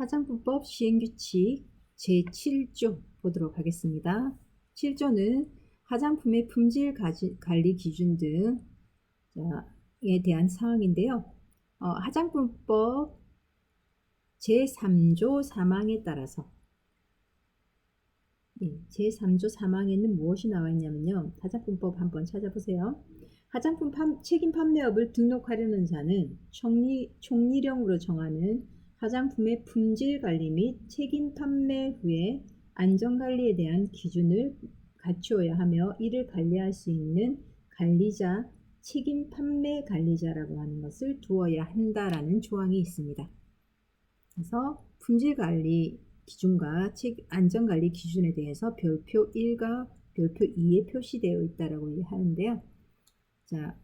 화장품법 시행규칙 제7조 보도록 하겠습니다. 7조는 화장품의 품질 관리 기준 등에 대한 사항인데요. 화장품법 제3조 3항에 따라서 제3조 3항에는 무엇이 나와 있냐면요. 화장품법 한번 찾아보세요. 화장품 책임 판매업을 등록하려는 자는 총리령으로 정하는 화장품의 품질 관리 및 책임 판매 후에 안전관리에 대한 기준을 갖추어야 하며 이를 관리할 수 있는 관리자, 책임 판매 관리자라고 하는 것을 두어야 한다라는 조항이 있습니다. 그래서 품질 관리 기준과 안전관리 기준에 대해서 별표 1과 별표 2에 표시되어 있다라고 하는데요. 자,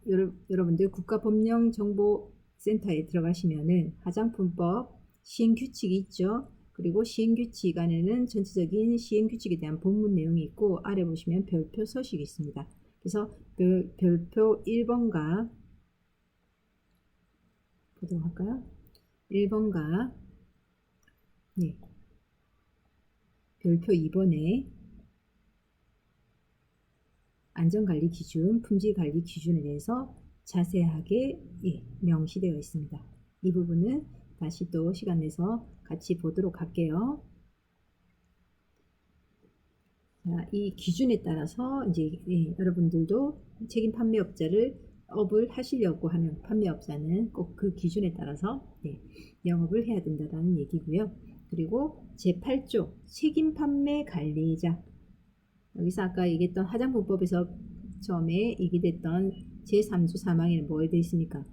여러분들 국가법령정보센터에 들어가시면은 화장품법 시행규칙이 있죠. 그리고 시행규칙 안에는 전체적인 시행규칙에 대한 본문 내용이 있고 아래 보시면 별표 서식이 있습니다. 그래서 별표 1번과 보도록 할까요? 1번과 별표 2번에 안전관리 기준, 품질관리 기준에 대해서 자세하게 명시되어 있습니다. 이 부분은 다시 또 시간 내서 같이 보도록 할게요. 자, 이 기준에 따라서 이제 여러분들도 책임 판매업자를 업을 하시려고 하는 판매업자는 꼭 그 기준에 따라서 영업을 해야 된다는 얘기고요. 그리고 제8조 책임 판매 관리자, 여기서 아까 얘기했던 화장품법에서 처음에 얘기됐던 제3조 3항에는 뭐에 되어 있습니까?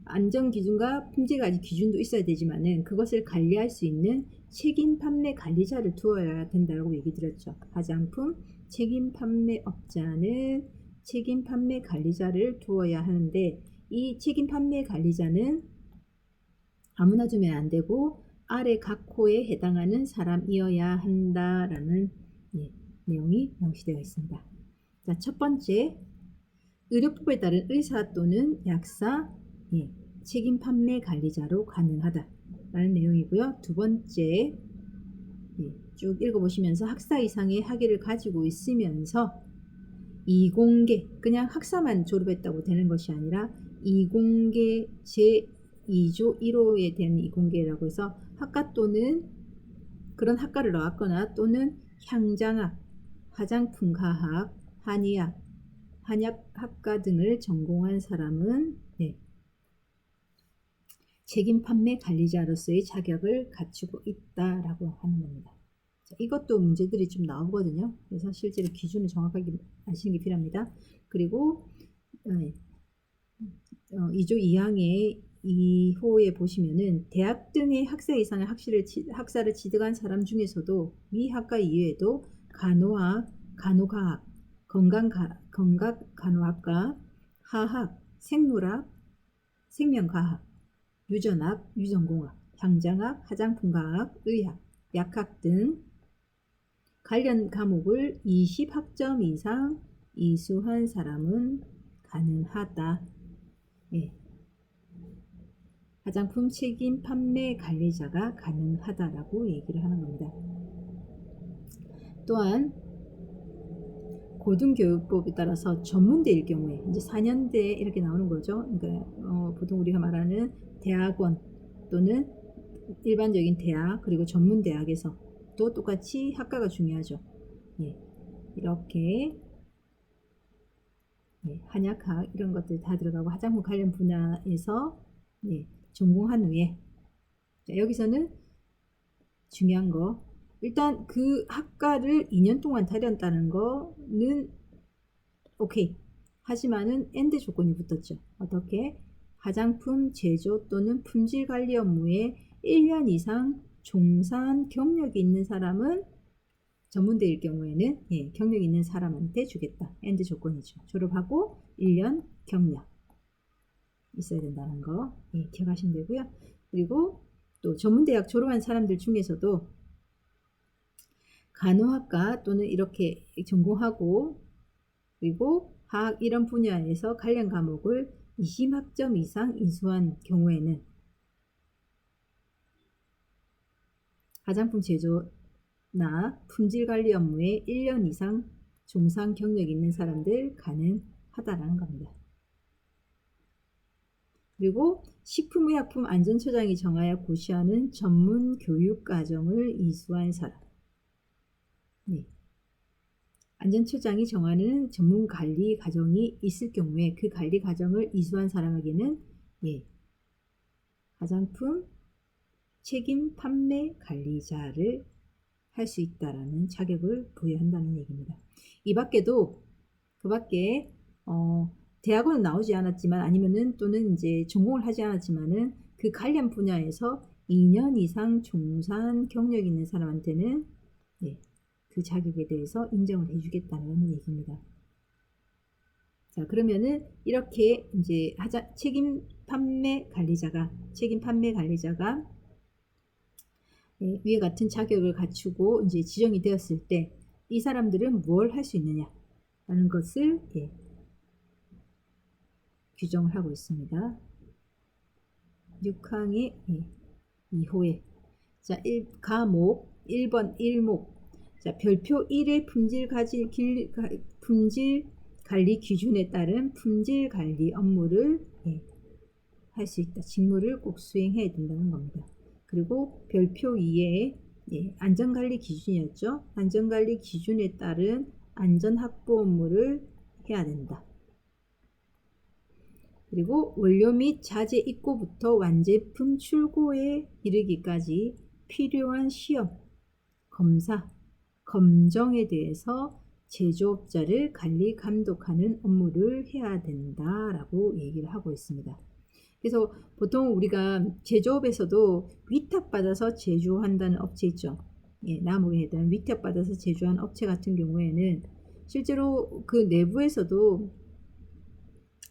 안전기준과 품질관리 기준도 있어야 되지만은 그것을 관리할 수 있는 책임 판매 관리자를 두어야 된다고 얘기 드렸죠. 화장품 책임 판매업자는 책임 판매 관리자를 두어야 하는데 이 책임 판매 관리자는 아무나 두면 안 되고 아래 각 호에 해당하는 사람이어야 한다라는 내용이 명시되어 있습니다. 자, 첫 번째, 의료법에 따른 의사 또는 약사 책임 판매 관리자로 가능하다라는 내용이고요. 두 번째, 쭉 읽어보시면서 학사 이상의 학위를 가지고 있으면서 이공계, 그냥 학사만 졸업했다고 되는 것이 아니라 이공계 제2조 1호에 대한 이공계라고 해서 학과 또는 그런 학과를 나왔거나 또는 향장학, 화장품과학, 한의학, 한약학과 등을 전공한 사람은 책임 판매 관리자로서의 자격을 갖추고 있다라고 하는 겁니다. 자, 이것도 문제들이 좀 나오거든요. 그래서 실제로 기준을 정확하게 아시는 게 필요합니다. 그리고 2조 2항의 2호에 보시면은 대학 등의 학사 이상의 학사를 취득한 사람 중에서도 위 학과 이외에도 간호학, 간호과학, 건강간호학과, 화학, 생물학, 생명과학, 유전학, 유전공학, 향장학, 화장품과학, 의학, 약학 등 관련 과목을 20학점 이상 이수한 사람은 가능하다. 화장품 책임 판매 관리자가 가능하다라고 얘기를 하는 겁니다. 또한 고등교육법에 따라서 전문대일 경우에 이제 4년대 이렇게 나오는 거죠. 그러니까 보통 우리가 말하는 대학원 또는 일반적인 대학 그리고 전문대학에서 또 똑같이 학과가 중요하죠. 이렇게 한약학 이런 것들 다 들어가고 화장품 관련 분야에서 전공한 후에 자, 여기서는 중요한 거 일단 그 학과를 2년 동안 다녔다는 거는 오케이. 하지만은 엔드 조건이 붙었죠. 어떻게? 화장품 제조 또는 품질 관리 업무에 1년 이상 종사한 경력이 있는 사람은 전문대일 경우에는 경력이 있는 사람한테 주겠다. 엔드 조건이죠. 졸업하고 1년 경력 있어야 된다는 거 기억하시면 되고요. 그리고 또 전문대학 졸업한 사람들 중에서도 간호학과 또는 이렇게 전공하고 그리고 화학 이런 분야에서 관련 과목을 20학점 이상 이수한 경우에는 화장품 제조나 품질 관리 업무에 1년 이상 종사 경력이 있는 사람들 가능하다라는 겁니다. 그리고 식품의약품안전처장이 정하여 고시하는 전문 교육과정을 이수한 사람. 네. 안전처장이 정하는 전문 관리 과정이 있을 경우에 그 관리 과정을 이수한 사람에게는 화장품 책임 판매 관리자를 할 수 있다라는 자격을 부여한다는 얘기입니다. 이 밖에도 그 밖에 대학원은 나오지 않았지만 아니면은 또는 이제 전공을 하지 않았지만은 그 관련 분야에서 2년 이상 종사한 경력이 있는 사람한테는 그 자격에 대해서 인정을 해주겠다는 얘기입니다. 자, 그러면은 이렇게 이제 책임 판매 관리자가 위에 같은 자격을 갖추고 이제 지정이 되었을 때 이 사람들은 뭘 할 수 있느냐 라는 것을 규정을 하고 있습니다. 6항의 2호에 자, 가목 1번 1목 자, 별표 1의 품질 관리 기준에 따른 품질 관리 업무를 할 수 있다. 직무를 꼭 수행해야 된다는 겁니다. 그리고 별표 2에 안전관리 기준이었죠. 안전관리 기준에 따른 안전확보 업무를 해야 된다. 그리고 원료 및 자재 입고부터 완제품 출고에 이르기까지 필요한 시험, 검사, 검정에 대해서 제조업자를 관리 감독하는 업무를 해야 된다라고 얘기를 하고 있습니다. 그래서 보통 우리가 제조업에서도 위탁받아서 제조한다는 업체 있죠. 나무에 대한 위탁받아서 제조한 업체 같은 경우에는 실제로 그 내부에서도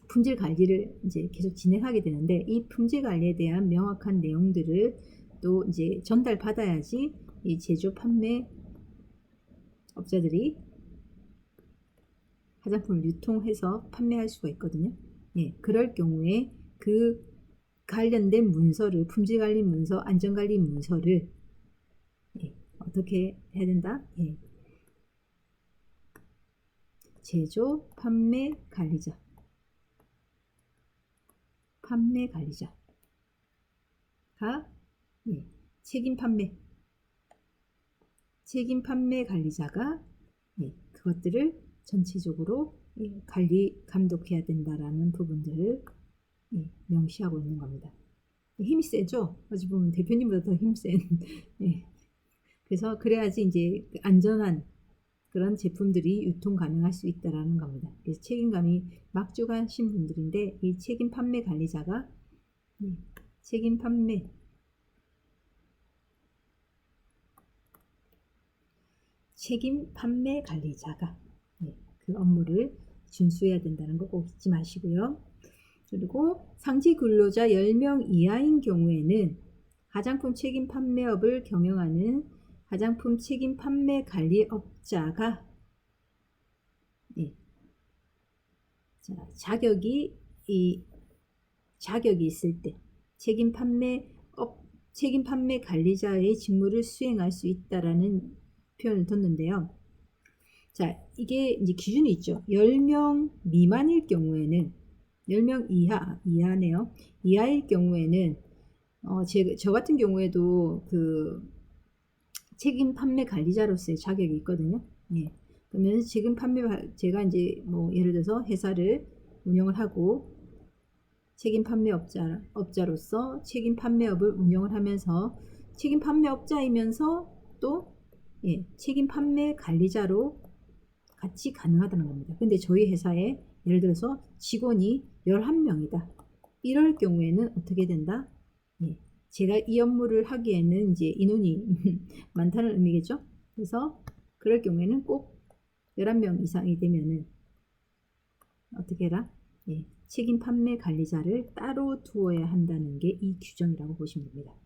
품질 관리를 이제 계속 진행하게 되는데 이 품질 관리에 대한 명확한 내용들을 또 이제 전달받아야지 이 제조 판매 업자들이 화장품을 유통해서 판매할 수가 있거든요. 그럴 경우에 그 관련된 문서를 품질관리 문서, 안전관리 문서를 어떻게 해야 된다? 제조 판매 관리자가 책임 판매 관리자가 그것들을 전체적으로 관리 감독해야 된다라는 부분들을 명시하고 있는 겁니다. 힘이 세죠? 어찌 보면 대표님보다 더 힘센. 그래서 그래야지 이제 안전한 그런 제품들이 유통 가능할 수 있다라는 겁니다. 그래서 책임감이 막중하신 분들인데 이 책임 판매 관리자가 책임 판매 관리자가 그 업무를 준수해야 된다는 거 꼭 잊지 마시고요. 그리고 상시 근로자 10명 이하인 경우에는 화장품 책임 판매업을 경영하는 화장품 책임 판매 관리업자가 자격이 있을 때 책임 판매 관리자의 직무를 수행할 수 있다라는 표현을 뒀는데요. 자, 이게 이제 기준이 있죠. 10명 미만일 경우에는 10명 이하네요. 이하일 경우에는 저 같은 경우에도 그 책임 판매 관리자로서의 자격이 있거든요. 그러면 책임 판매 제가 이제 뭐 예를 들어서 회사를 운영을 하고 책임 판매 업자로서 책임 판매업을 운영을 하면서 책임 판매업자이면서 또 책임 판매 관리자로 같이 가능하다는 겁니다. 근데 저희 회사에 예를 들어서 직원이 11명이다. 이럴 경우에는 어떻게 된다? 제가 이 업무를 하기에는 이제 인원이 많다는 의미겠죠? 그래서 그럴 경우에는 꼭 11명 이상이 되면은 어떻게 해라? 책임 판매 관리자를 따로 두어야 한다는 게 이 규정이라고 보시면 됩니다.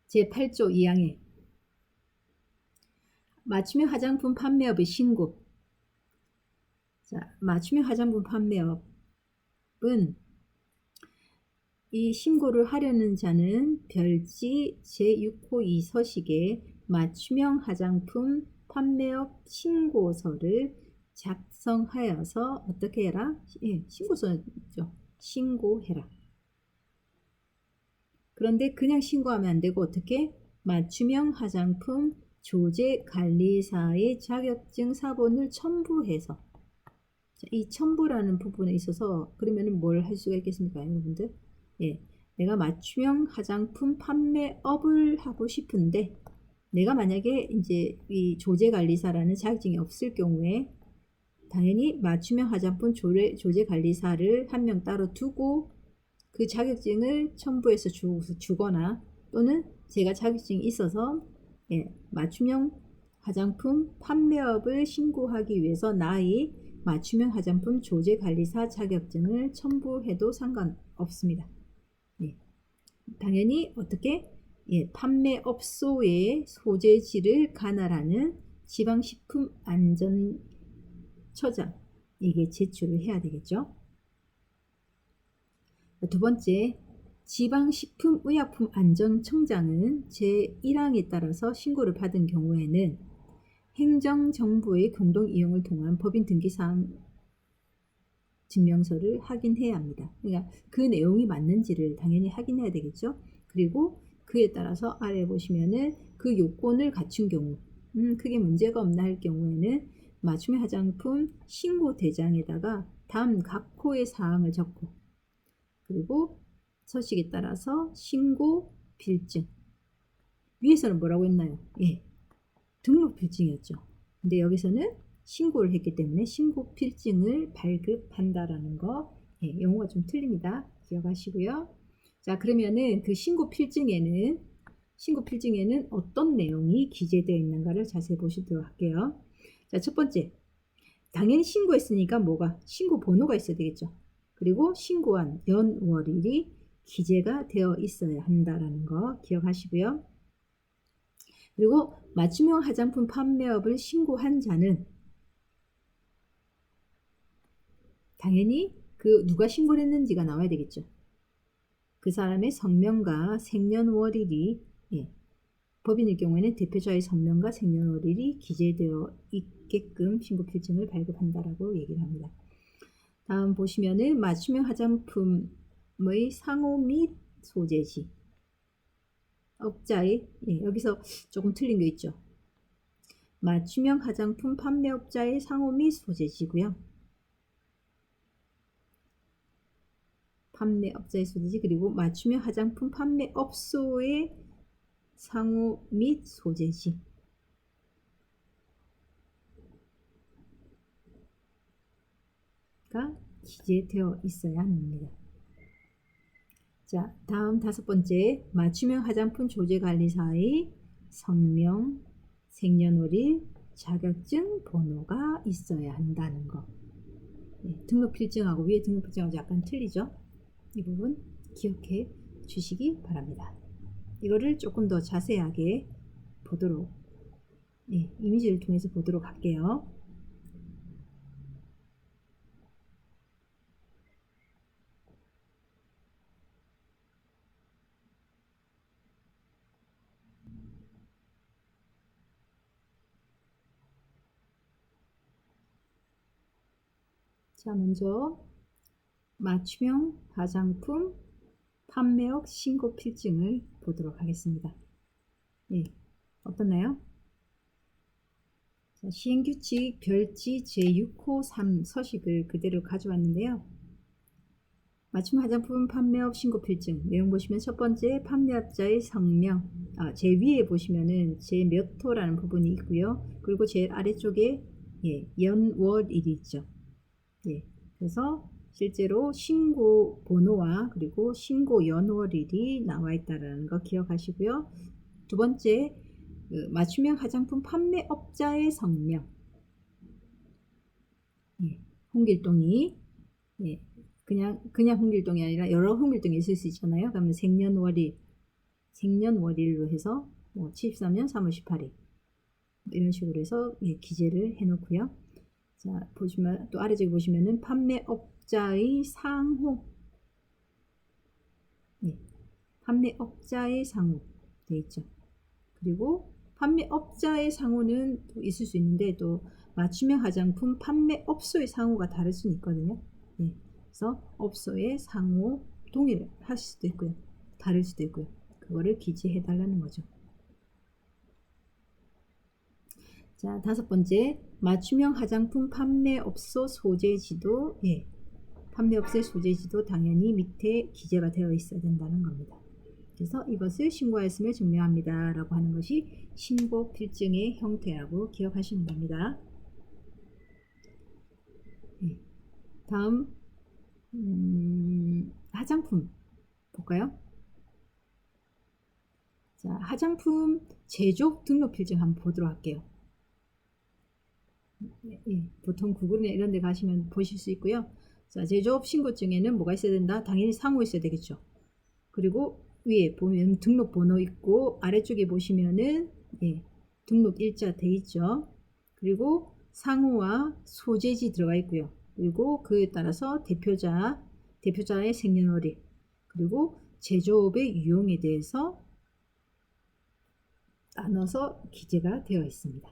제8조 2항에 맞춤형 화장품 판매업의 신고. 자, 맞춤형 화장품 판매업은 이 신고를 하려는 자는 별지 제6호 2서식에 맞춤형 화장품 판매업 신고서를 작성하여서 어떻게 해라? 예, 신고서죠. 신고해라. 그런데 그냥 신고하면 안 되고 어떻게? 맞춤형 화장품 조제관리사의 자격증 사본을 첨부해서, 이 첨부라는 부분에 있어서 그러면은 뭘 할 수가 있겠습니까, 여러분들? 예, 내가 맞춤형 화장품 판매업을 하고 싶은데 내가 만약에 이제 이 조제관리사라는 자격증이 없을 경우에 당연히 맞춤형 화장품 조제관리사를 한 명 따로 두고 그 자격증을 첨부해서 주거나 또는 제가 자격증이 있어서 예, 맞춤형 화장품 판매업을 신고하기 위해서 나의 맞춤형 화장품 조제관리사 자격증을 첨부해도 상관없습니다. 예, 당연히 어떻게? 예, 판매업소의 소재지를 관할하는 지방식품안전처장에게 제출을 해야 되겠죠. 두 번째, 지방식품의약품안전청장은 제1항에 따라서 신고를 받은 경우에는 행정정부의 공동이용을 통한 법인 등기사항 증명서를 확인해야 합니다. 그러니까 그 내용이 맞는지를 당연히 확인해야 되겠죠. 그리고 그에 따라서 아래 보시면은 그 요건을 갖춘 경우, 크게 문제가 없나 할 경우에는 맞춤형 화장품 신고 대장에다가 다음 각 호의 사항을 적고, 그리고 서식에 따라서 신고 필증. 위에서는 뭐라고 했나요? 예, 등록 필증이었죠. 근데 여기서는 신고를 했기 때문에 신고 필증을 발급한다라는 거, 예, 용어가 좀 틀립니다. 기억하시고요. 자, 그러면은 그 신고 필증에는 어떤 내용이 기재되어 있는가를 자세히 보시도록 할게요. 자, 첫 번째, 당연히 신고했으니까 뭐가? 신고 번호가 있어야 되겠죠. 그리고 신고한 연, 월, 일이 기재가 되어 있어야 한다라는 거 기억하시고요. 그리고 맞춤형 화장품 판매업을 신고한 자는 당연히 그 누가 신고를 했는지가 나와야 되겠죠. 그 사람의 성명과 생년월일이, 예, 법인일 경우에는 대표자의 성명과 생년월일이 기재되어 있게끔 신고 필증을 발급한다라고 얘기를 합니다. 다음 보시면은 맞춤형 화장품의 상호 및 소재지. 업자의, 예, 여기서 조금 틀린 게 있죠. 맞춤형 화장품 판매업자의 상호 및 소재지고요. 판매업자의 소재지, 그리고 맞춤형 화장품 판매업소의 상호 및 소재지가 기재되어 있어야 합니다. 자, 다음 다섯 번째, 맞춤형 화장품 조제관리사의 성명, 생년월일, 자격증 번호가 있어야 한다는 거. 네, 등록필증하고 위에 등록필증하고 약간 틀리죠? 이 부분 기억해 주시기 바랍니다. 이거를 조금 더 자세하게 보도록, 네, 이미지를 통해서 보도록 할게요. 자, 먼저 맞춤형 화장품 판매업 신고 필증을 보도록 하겠습니다. 네, 어떻나요? 자, 시행규칙 별지 제6호 3 서식을 그대로 가져왔는데요. 맞춤 화장품 판매업 신고 필증 내용 보시면 첫 번째 판매업자의 성명, 제 위에 보시면은 제 몇 호라는 부분이 있고요. 그리고 제일 아래쪽에, 예, 연, 월, 일이 있죠. 예, 그래서 실제로 신고 번호와 그리고 신고 연월일이 나와 있다는 거 기억하시고요. 두 번째, 맞춤형 화장품 판매업자의 성명. 예, 홍길동이, 예, 그냥 홍길동이 아니라 여러 홍길동이 있을 수 있잖아요. 그러면 생년월일로 해서 뭐 73년 3월 18일 이런 식으로 해서, 예, 기재를 해 놓고요. 자, 보시면 또 아래쪽에 보시면은 판매업자의 상호, 예, 판매업자의 상호 돼 있죠. 그리고 판매업자의 상호는 또 있을 수 있는데 또 맞춤형 화장품 판매업소의 상호가 다를 수는 있거든요. 예, 그래서 업소의 상호 동일할 수도 있고요. 다를 수도 있고요. 그거를 기재해 달라는 거죠. 자, 5번째, 맞춤형 화장품 판매업소 소재지도, 예, 판매업소의 소재지도 당연히 밑에 기재가 되어 있어야 된다는 겁니다. 그래서 이것을 신고하였음을 증명합니다 라고 하는 것이 신고 필증의 형태라고 기억하시면 됩니다. 네. 다음 화장품 볼까요? 자, 화장품 제조업 등록 필증 한번 보도록 할게요. 예, 보통 구글이나 이런 데 가시면 보실 수 있고요. 자, 제조업 신고증에는 뭐가 있어야 된다? 당연히 상호 있어야 되겠죠. 그리고 위에 보면 등록번호 있고 아래쪽에 보시면은 예, 등록 일자 돼 있죠. 그리고 상호와 소재지 들어가 있고요. 그리고 그에 따라서 대표자의 생년월일, 그리고 제조업의 유형에 대해서 나눠서 기재가 되어 있습니다.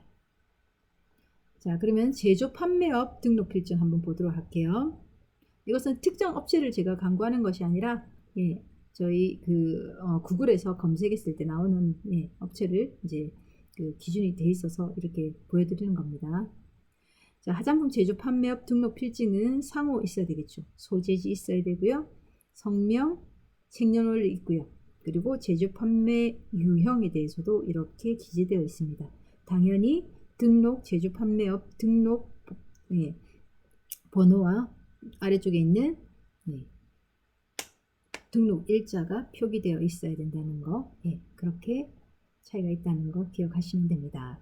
자, 그러면 제조 판매업 등록 필증 한번 보도록 할게요. 이것은 특정 업체를 제가 광고하는 것이 아니라 예, 저희 구글에서 검색했을 때 나오는 예, 업체를 이제 그 기준이 돼 있어서 이렇게 보여드리는 겁니다. 자, 화장품 제조 판매업 등록 필증은 상호 있어야 되겠죠. 소재지 있어야 되고요. 성명, 생년월일 있고요. 그리고 제조 판매 유형에 대해서도 이렇게 기재되어 있습니다. 당연히 등록 제조 판매업 등록 예, 번호와 아래쪽에 있는 예, 등록 일자가 표기되어 있어야 된다는 거, 예, 그렇게 차이가 있다는 거 기억하시면 됩니다.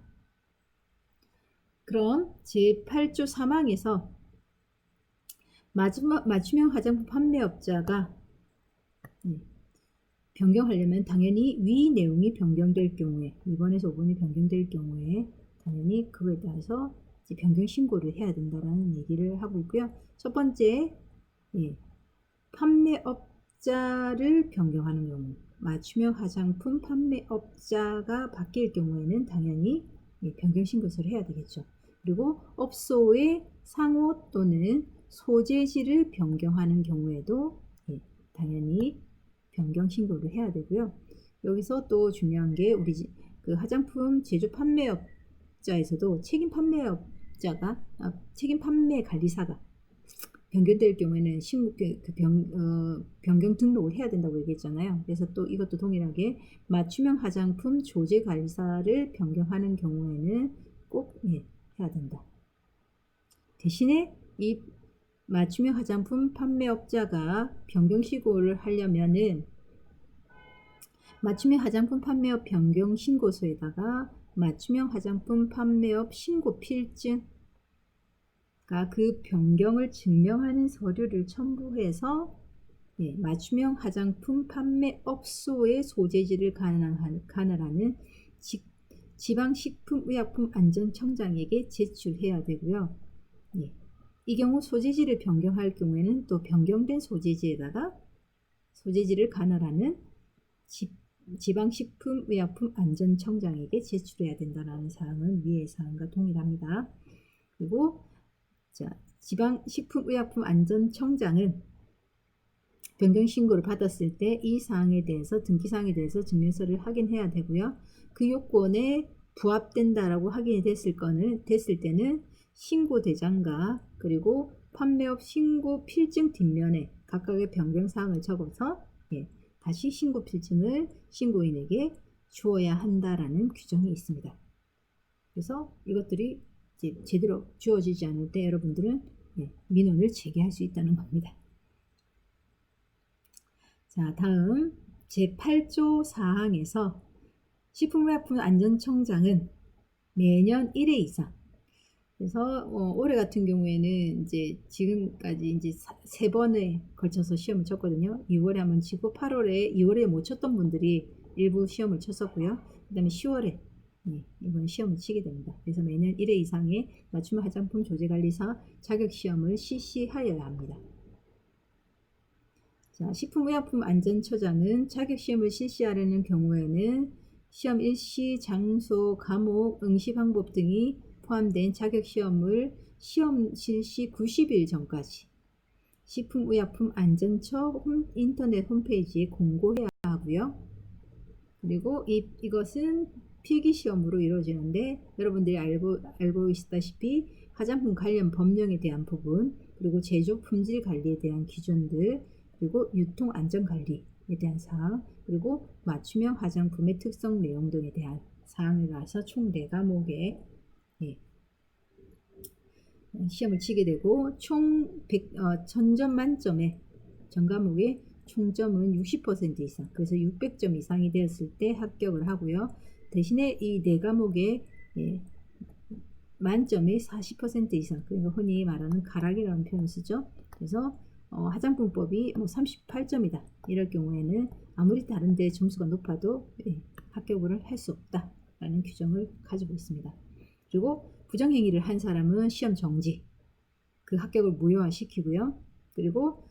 그럼 제8조 3항에서 맞춤형 화장품 판매업자가 변경하려면 당연히 위 내용이 변경될 경우에 2번에서 5번이 변경될 경우에 당연히 그거에 따라서 변경 신고를 해야 된다라는 얘기를 하고 있고요. 첫 번째, 예, 판매업자를 변경하는 경우, 맞춤형 화장품 판매업자가 바뀔 경우에는 당연히 예, 변경 신고서를 해야 되겠죠. 그리고 업소의 상호 또는 소재지를 변경하는 경우에도 예, 당연히 변경 신고를 해야 되고요. 여기서 또 중요한 게 우리 그 화장품 제조 판매업자에서도 책임 판매 관리사가 변경될 경우에는 변경 등록을 해야 된다고 얘기했잖아요. 그래서 또 이것도 동일하게 맞춤형 화장품 조제 관리사를 변경하는 경우에는 꼭 예, 해야 된다. 대신에 이 맞춤형 화장품 판매업자가 변경 신고를 하려면은 맞춤형 화장품 판매업 변경 신고서에다가 맞춤형 화장품 판매업 신고 필증 그 변경을 증명하는 서류를 첨부해서 예, 맞춤형 화장품 판매업소의 소재지를 관할하는 지방식품의약품안전청장에게 제출해야 되고요. 예, 이 경우 소재지를 변경할 경우에는 또 변경된 소재지에다가 소재지를 관할하는 지방식품의약품안전청장에게 제출해야 된다는 사항은 위의 사항과 동일합니다. 그리고 자, 지방식품의약품안전청장은 변경 신고를 받았을 때 이 사항에 대해서 등기사항에 대해서 증명서를 확인해야 되고요. 그 요건에 부합된다라고 확인이 됐을 때는 신고 대장과 그리고 판매업 신고 필증 뒷면에 각각의 변경 사항을 적어서 예, 다시 신고 필증을 신고인에게 주어야 한다라는 규정이 있습니다. 그래서 이것들이 제대로 주어지지 않을 때 여러분들은 민원을 제기할 수 있다는 겁니다. 자, 다음 제8조 사항에서 식품의약품안전청장은 매년 1회 이상, 그래서 올해 같은 경우에는 이제 지금까지 이제 3번에 걸쳐서 시험을 쳤거든요. 6월에 한번 치고 2월에 못 쳤던 분들이 일부 시험을 쳤었고요. 그 다음에 10월에 이번 시험을 치게 됩니다. 그래서 매년 1회 이상의 맞춤형 화장품 조제관리사 자격시험을 실시하여야 합니다. 자, 식품의약품안전처장은 자격시험을 실시하려는 경우에는 시험 일시, 장소, 과목, 응시 방법 등이 포함된 자격시험을 시험 실시 90일 전까지 식품의약품안전처 인터넷 홈페이지에 공고해야 하고요. 그리고 이것은 필기시험으로 이루어지는데 여러분들이 알고 있다시피 화장품 관련 법령에 대한 부분, 그리고 제조 품질 관리에 대한 기준들, 그리고 유통 안전 관리에 대한 사항, 그리고 맞춤형 화장품의 특성 내용 등에 대한 사항을 가서 총 4과목에 시험을 치게 되고 총 1000점 만점에 전 과목의 총점은 60% 이상, 그래서 600점 이상이 되었을 때 합격을 하고요. 대신에 이 4과목의 만점의 40% 이상, 그러니까 흔히 말하는 가락이라는 표현을 쓰죠. 그래서 화장품법이 38점이다. 이럴 경우에는 아무리 다른 데 점수가 높아도 합격을 할 수 없다라는 규정을 가지고 있습니다. 그리고 부정행위를 한 사람은 시험 정지, 그 합격을 무효화시키고요. 그리고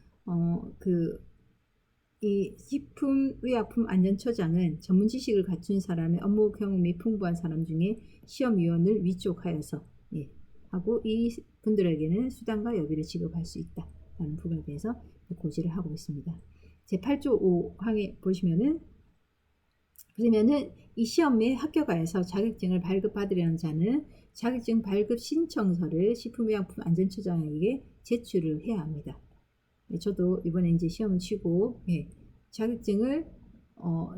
이 식품의약품안전처장은 전문 지식을 갖춘 사람의 업무 경험이 풍부한 사람 중에 시험위원을 위촉하여서 하고 이 분들에게는 수당과 여비를 지급할 수 있다라는 부분에 대해서 고지를 하고 있습니다. 제8조 5항에 보시면은 그러면은 이 시험에 합격하여서 자격증을 발급받으려는 자는 자격증 발급 신청서를 식품의약품안전처장에게 제출을 해야 합니다. 저도 이번에 이제 시험을 치고 자격증을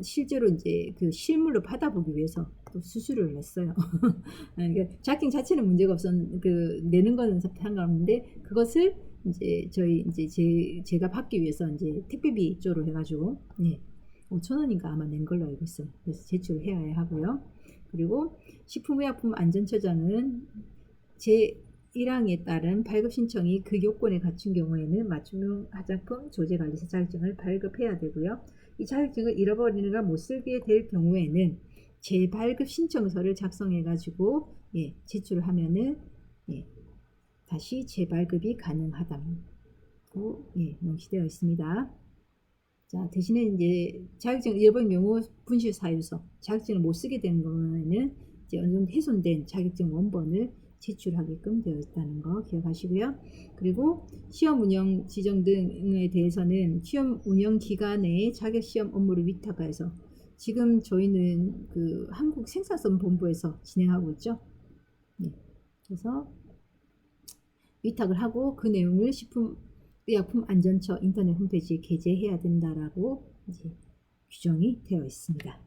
실제로 이제 그 실물로 받아보기 위해서 또 수수료를 냈어요. 그러니까 자격증 자체는 문제가 내는 거는 상관없는데 그것을 이제 제가 받기 위해서 이제 택배비 쪽으로 해가지고 5,000원인가 아마 낸 걸로 알고 있어요. 그래서 제출을 해야 하고요. 그리고 식품의약품안전처장은 제1항에 따른 발급 신청이 그 요건에 갖춘 경우에는 맞춤형 화장품 조제관리사 자격증을 발급해야 되고요. 이 자격증을 잃어버리거나 못 쓰게 될 경우에는 재발급 신청서를 작성해 가지고 제출을 하면은 다시 재발급이 가능하다고 명시되어 있습니다. 자, 대신에 이제 자격증을 잃어버린 경우 분실 사유서, 자격증을 못 쓰게 되는 경우에는 이제 어느 정도 훼손된 자격증 원본을 제출하게끔 되어 있다는 거 기억하시고요. 그리고 시험 운영 지정 등에 대해서는 시험 운영 기간에 자격 시험 업무를 위탁해서 지금 저희는 그 한국생산성본부에서 진행하고 있죠. 그래서 위탁을 하고 그 내용을 식품의약품안전처 인터넷 홈페이지에 게재해야 된다라고 이제 규정이 되어 있습니다.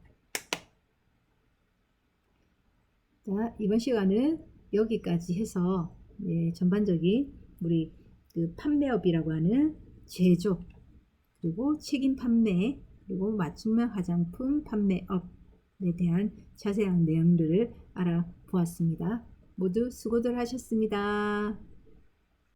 자, 이번 시간은 여기까지 해서 전반적인 우리 그 판매업이라고 하는 제조, 그리고 책임 판매, 그리고 맞춤형 화장품 판매업에 대한 자세한 내용들을 알아보았습니다. 모두 수고들 하셨습니다.